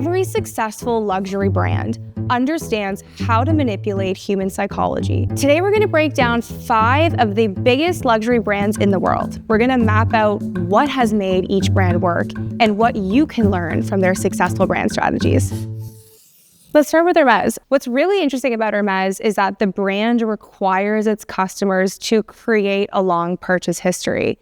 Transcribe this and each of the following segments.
Every successful luxury brand understands how to manipulate human psychology. Today, we're going to break down 5 of the biggest luxury brands in the world. We're going to map out what has made each brand work and what you can learn from their successful brand strategies. Let's start with Hermès. What's really interesting about Hermès is that the brand requires its customers to create a long purchase history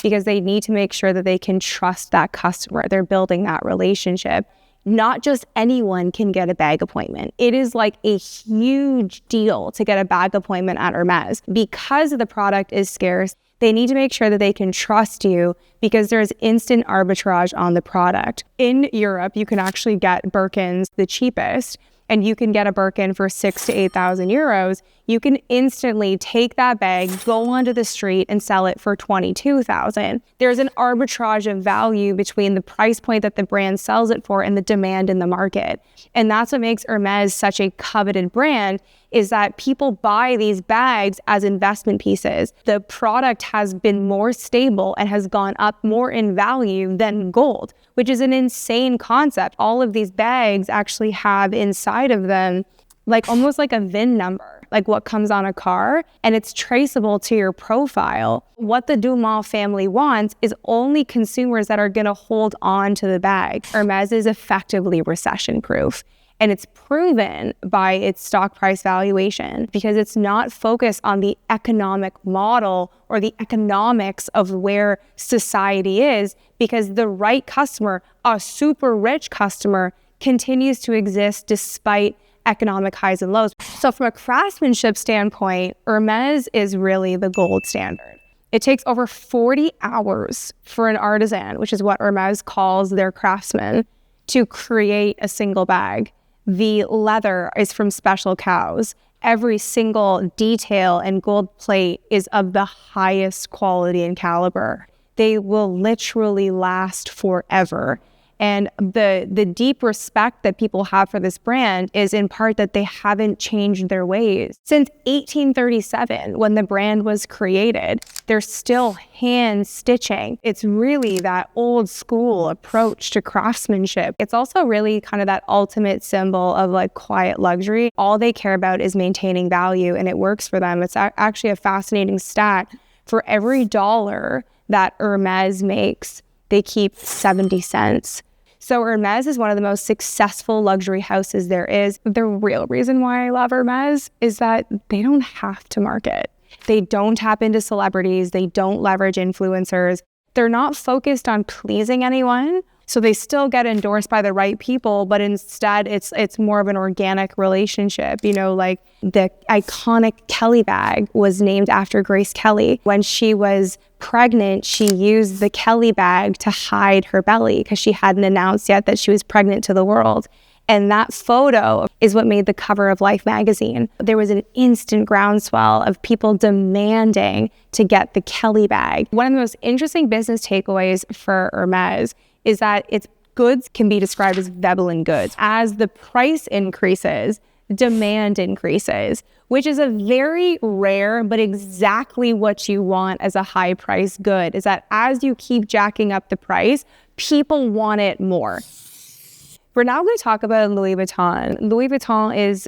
because they need to make sure that they can trust that customer. They're building that relationship. Not just anyone can get a bag appointment. It is like a huge deal to get a bag appointment at Hermès. Because the product is scarce, they need to make sure that they can trust you because there's instant arbitrage on the product. In Europe, you can actually get Birkins the cheapest, and you can get a Birkin for 6,000 to 8,000 euros. You can instantly take that bag, go onto the street and sell it for 22,000. There's an arbitrage of value between the price point that the brand sells it for and the demand in the market. And that's what makes Hermès such a coveted brand, is that people buy these bags as investment pieces. The product has been more stable and has gone up more in value than gold, which is an insane concept. All of these bags actually have inside of them like almost like a VIN number, like what comes on a car, and it's traceable to your profile. What the Dumont family wants is only consumers that are gonna hold on to the bag. Hermès is effectively recession-proof. And it's proven by its stock price valuation because it's not focused on the economic model or the economics of where society is, because the right customer, a super rich customer, continues to exist despite economic highs and lows. So from a craftsmanship standpoint, Hermès is really the gold standard. It takes over 40 hours for an artisan, which is what Hermès calls their craftsmen, to create a single bag. The leather is from special cows. Every single detail and gold plate is of the highest quality and caliber. They will literally last forever. And the deep respect that people have for this brand is in part that they haven't changed their ways. Since 1837, when the brand was created, they're still hand stitching. It's really that old school approach to craftsmanship. It's also really kind of that ultimate symbol of like quiet luxury. All they care about is maintaining value, and it works for them. It's actually a fascinating stat. For every dollar that Hermès makes, they keep 70 cents. So Hermès is one of the most successful luxury houses there is. The real reason why I love Hermès is that they don't have to market. They don't tap into celebrities. They don't leverage influencers. They're not focused on pleasing anyone. So they still get endorsed by the right people, but instead it's more of an organic relationship. You know, like the iconic Kelly bag was named after Grace Kelly. When she was pregnant, she used the Kelly bag to hide her belly because she hadn't announced yet that she was pregnant to the world. And that photo is what made the cover of Life magazine. There was an instant groundswell of people demanding to get the Kelly bag. One of the most interesting business takeaways for Hermès is that its goods can be described as Veblen goods. As the price increases, demand increases, which is a very rare but exactly what you want as a high price good, is that as you keep jacking up the price, people want it more. We're now going to talk about Louis Vuitton. Louis Vuitton is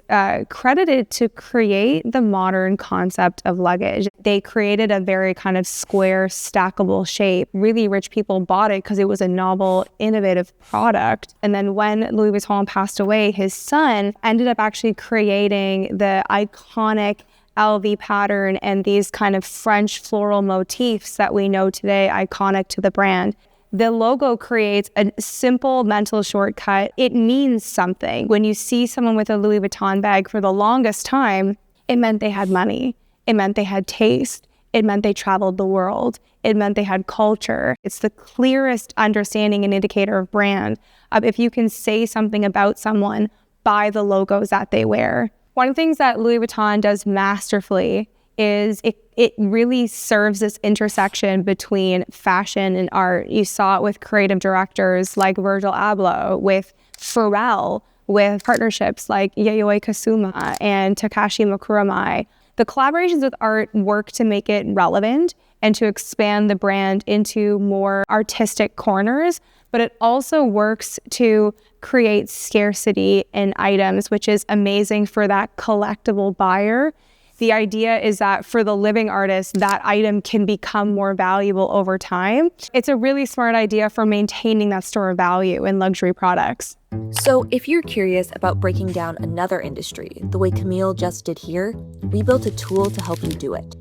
credited to create the modern concept of luggage. They created a very kind of square, stackable shape. Really rich people bought it because it was a novel, innovative product. And then when Louis Vuitton passed away, his son ended up actually creating the iconic LV pattern and these kind of French floral motifs that we know today, iconic to the brand. The logo creates a simple mental shortcut. It means something. When you see someone with a Louis Vuitton bag, for the longest time, it meant they had money. It meant they had taste. It meant they traveled the world. It meant they had culture. It's the clearest understanding and indicator of brand. If you can say something about someone by the logos that they wear. One of the things that Louis Vuitton does masterfully is it really serves this intersection between fashion and art. You saw it with creative directors like Virgil Abloh, with Pharrell, with partnerships like Yayoi Kusama and Takashi Mukurami. The collaborations with art work to make it relevant and to expand the brand into more artistic corners, but it also works to create scarcity in items, which is amazing for that collectible buyer. The idea is that for the living artist, that item can become more valuable over time. It's a really smart idea for maintaining that store of value in luxury products. So if you're curious about breaking down another industry, the way Camille just did here, we built a tool to help you do it.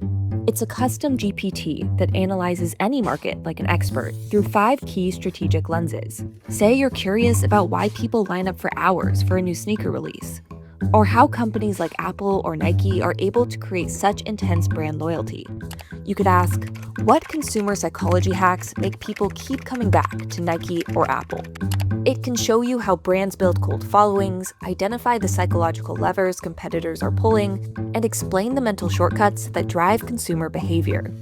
It's a custom GPT that analyzes any market like an expert through 5 key strategic lenses. Say you're curious about why people line up for hours for a new sneaker release, or how companies like Apple or Nike are able to create such intense brand loyalty. You could ask, what consumer psychology hacks make people keep coming back to Nike or Apple? It can show you how brands build cult followings, identify the psychological levers competitors are pulling, and explain the mental shortcuts that drive consumer behavior.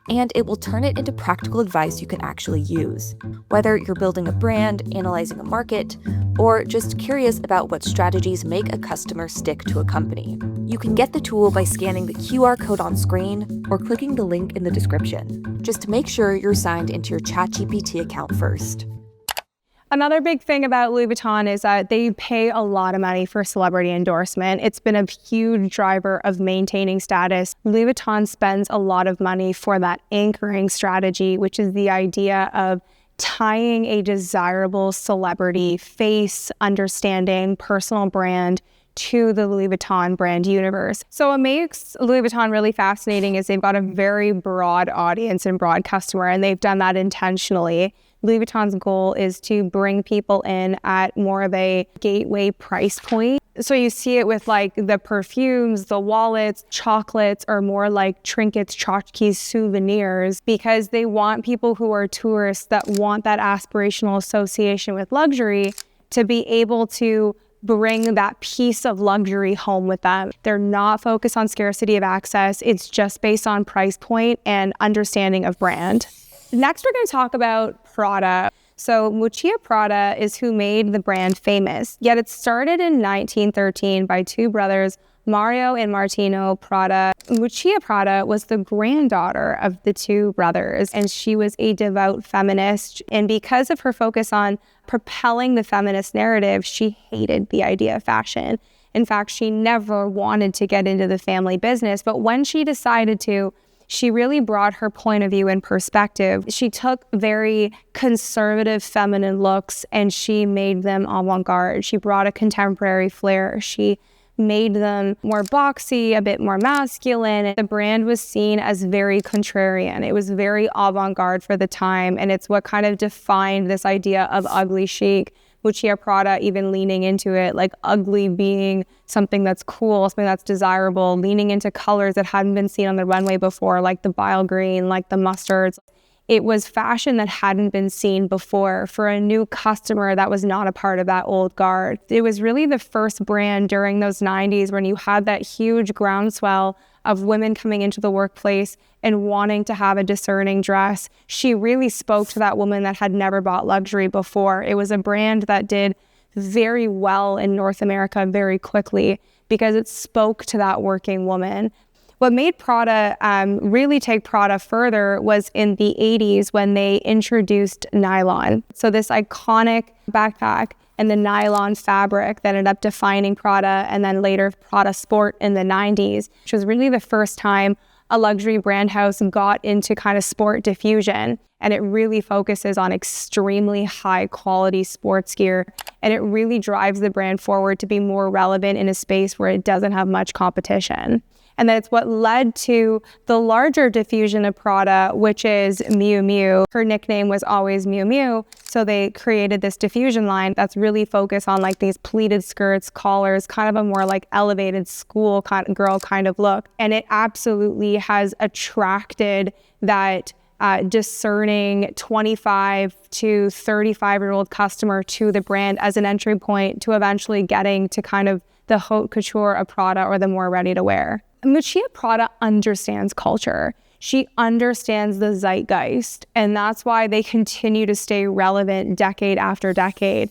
And it will turn it into practical advice you can actually use, whether you're building a brand, analyzing a market, or just curious about what strategies make a customer stick to a company. You can get the tool by scanning the QR code on screen or clicking the link in the description. Just make sure you're signed into your ChatGPT account first. Another big thing about Louis Vuitton is that they pay a lot of money for celebrity endorsement. It's been a huge driver of maintaining status. Louis Vuitton spends a lot of money for that anchoring strategy, which is the idea of tying a desirable celebrity face, understanding, personal brand to the Louis Vuitton brand universe. So what makes Louis Vuitton really fascinating is they've got a very broad audience and broad customer, and they've done that intentionally. Louis Vuitton's goal is to bring people in at more of a gateway price point. So you see it with like the perfumes, the wallets, chocolates, or more like trinkets, tchotchkes, souvenirs, because they want people who are tourists that want that aspirational association with luxury to be able to bring that piece of luxury home with them. They're not focused on scarcity of access. It's just based on price point and understanding of brand. Next, we're going to talk about Prada. So Miuccia Prada is who made the brand famous, yet it started in 1913 by 2 brothers, Mario and Martino Prada. Miuccia Prada was the granddaughter of the 2 brothers, and she was a devout feminist. And because of her focus on propelling the feminist narrative, she hated the idea of fashion. In fact, she never wanted to get into the family business, but when she decided to, she really brought her point of view in perspective. She took very conservative feminine looks and she made them avant-garde. She brought a contemporary flair. She made them more boxy, a bit more masculine. The brand was seen as very contrarian. It was very avant-garde for the time, and it's what kind of defined this idea of ugly chic. Miuccia Prada even leaning into it, like ugly being something that's cool, something that's desirable, leaning into colors that hadn't been seen on the runway before, like the bile green, like the mustards. It was fashion that hadn't been seen before for a new customer that was not a part of that old guard. It was really the first brand during those 90s when you had that huge groundswell of women coming into the workplace and wanting to have a discerning dress. She really spoke to that woman that had never bought luxury before. It was a brand that did very well in North America very quickly because it spoke to that working woman. What made Prada really take Prada further was in the 80s when they introduced nylon. So this iconic backpack and the nylon fabric that ended up defining Prada, and then later Prada Sport in the 90s, which was really the first time a luxury brand house got into kind of sport diffusion. And it really focuses on extremely high quality sports gear. And it really drives the brand forward to be more relevant in a space where it doesn't have much competition. And that's what led to the larger diffusion of Prada, which is Miu Miu. Her nickname was always Miu Miu. So they created this diffusion line that's really focused on like these pleated skirts, collars, kind of a more like elevated school kind of girl kind of look. And it absolutely has attracted that discerning 25 to 35-year-old customer to the brand as an entry point to eventually getting to kind of the haute couture of Prada or the more ready to wear. Miuccia Prada understands culture. She understands the zeitgeist, and that's why they continue to stay relevant decade after decade.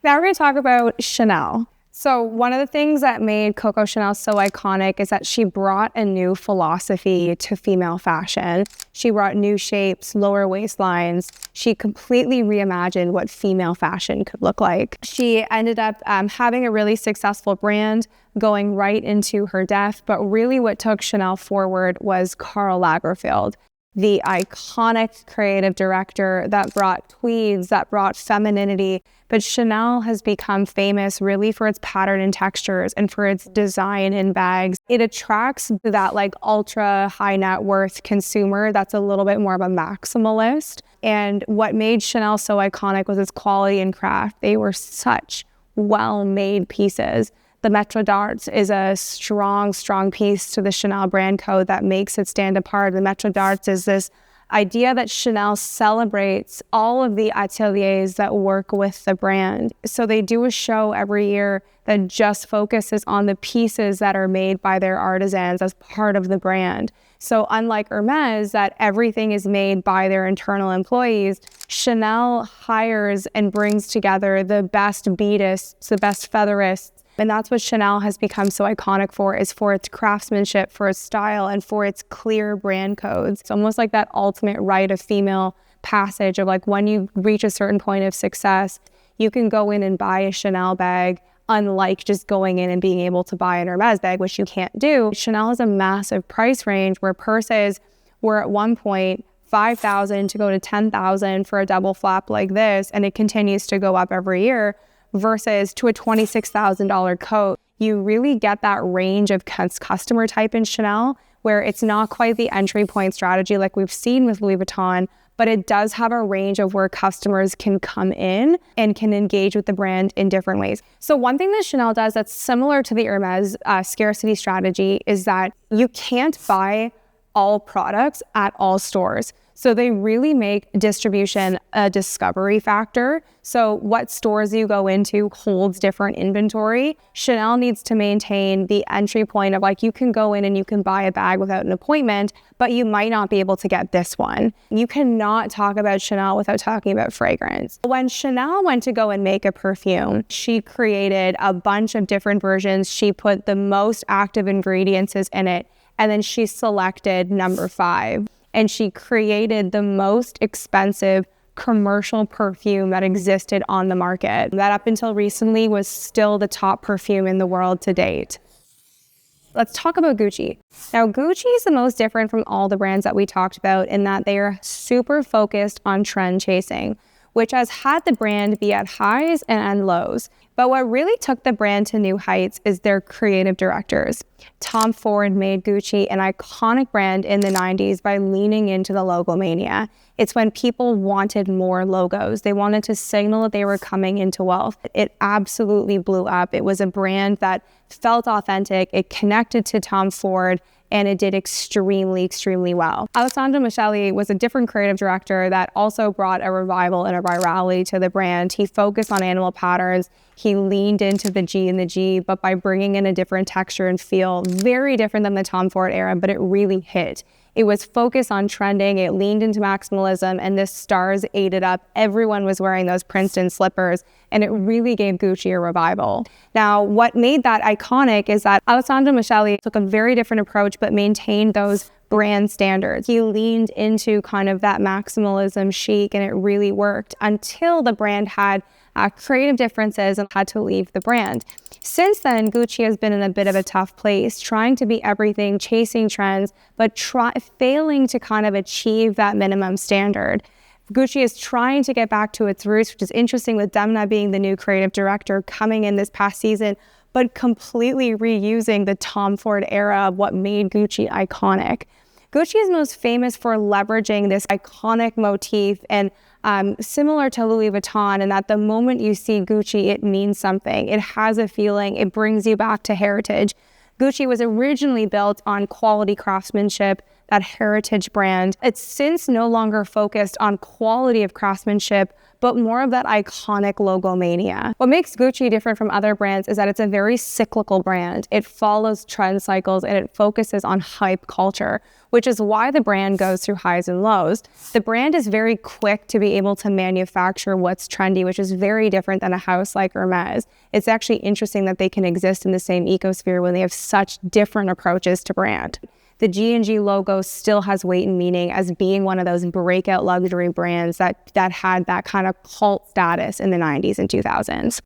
Now we're going to talk about Chanel. So one of the things that made Coco Chanel so iconic is that she brought a new philosophy to female fashion. She brought new shapes, lower waistlines. She completely reimagined what female fashion could look like. She ended up having a really successful brand, going right into her death. But really what took Chanel forward was Karl Lagerfeld, the iconic creative director that brought tweeds, that brought femininity. But Chanel has become famous really for its pattern and textures and for its design in bags. It attracts that like ultra high net worth consumer that's a little bit more of a maximalist. And what made Chanel so iconic was its quality and craft. They were such well-made pieces. The Maître d'Art is a strong piece to the Chanel brand code that makes it stand apart. The Maître d'Art is this idea that Chanel celebrates all of the ateliers that work with the brand. So they do a show every year that just focuses on the pieces that are made by their artisans as part of the brand. So unlike Hermès, that everything is made by their internal employees, Chanel hires and brings together the best beadists, the best featherists. And that's what Chanel has become so iconic for, is for its craftsmanship, for its style, and for its clear brand codes. It's almost like that ultimate rite of female passage of like when you reach a certain point of success, you can go in and buy a Chanel bag, unlike just going in and being able to buy an Hermès bag, which you can't do. Chanel has a massive price range where purses were at one point $5,000 to go to $10,000 for a double flap like this, and it continues to go up every year. Versus to a $26,000 coat. You really get that range of customer type in Chanel, where it's not quite the entry point strategy like we've seen with Louis Vuitton, but it does have a range of where customers can come in and can engage with the brand in different ways. So one thing that Chanel does that's similar to the Hermès scarcity strategy is that you can't buy all products at all stores. So they really make distribution a discovery factor. So what stores you go into holds different inventory. Chanel needs to maintain the entry point of like, you can go in and you can buy a bag without an appointment, but you might not be able to get this one. You cannot talk about Chanel without talking about fragrance. When Chanel went to go and make a perfume, she created a bunch of different versions. She put the most active ingredients in it, and then she selected number 5. And she created the most expensive commercial perfume that existed on the market. That up until recently was still the top perfume in the world to date. Let's talk about Gucci. Now, Gucci is the most different from all the brands that we talked about in that they are super focused on trend chasing, which has had the brand be at highs and lows. But what really took the brand to new heights is their creative directors. Tom Ford made Gucci an iconic brand in the 90s by leaning into the logo mania. It's when people wanted more logos. They wanted to signal that they were coming into wealth. It absolutely blew up. It was a brand that felt authentic. It connected to Tom Ford, and it did extremely well. Alessandro Michele was a different creative director that also brought a revival and a virality to the brand. He focused on animal patterns. He leaned into the G and the G, but by bringing in a different texture and feel, very different than the Tom Ford era, but it really hit. It was focused on trending, it leaned into maximalism, and the stars ate it up. Everyone was wearing those Princeton slippers, and it really gave Gucci a revival. Now, what made that iconic is that Alessandro Michele took a very different approach, but maintained those brand standards. He leaned into kind of that maximalism chic, and it really worked until the brand had creative differences and had to leave the brand. Since then, Gucci has been in a bit of a tough place, trying to be everything, chasing trends, but failing to kind of achieve that minimum standard. Gucci is trying to get back to its roots, which is interesting with Demna being the new creative director coming in this past season, but completely reusing the Tom Ford era of what made Gucci iconic. Gucci is most famous for leveraging this iconic motif and similar to Louis Vuitton, in that the moment you see Gucci, it means something. It has a feeling. It brings you back to heritage. Gucci was originally built on quality craftsmanship, that heritage brand. It's since no longer focused on quality of craftsmanship, but more of that iconic logomania. What makes Gucci different from other brands is that it's a very cyclical brand. It follows trend cycles and it focuses on hype culture, which is why the brand goes through highs and lows. The brand is very quick to be able to manufacture what's trendy, which is very different than a house like Hermès. It's actually interesting that they can exist in the same ecosphere when they have such different approaches to brand. The G&G logo still has weight and meaning as being one of those breakout luxury brands that had that kind of cult status in the 90s and 2000s.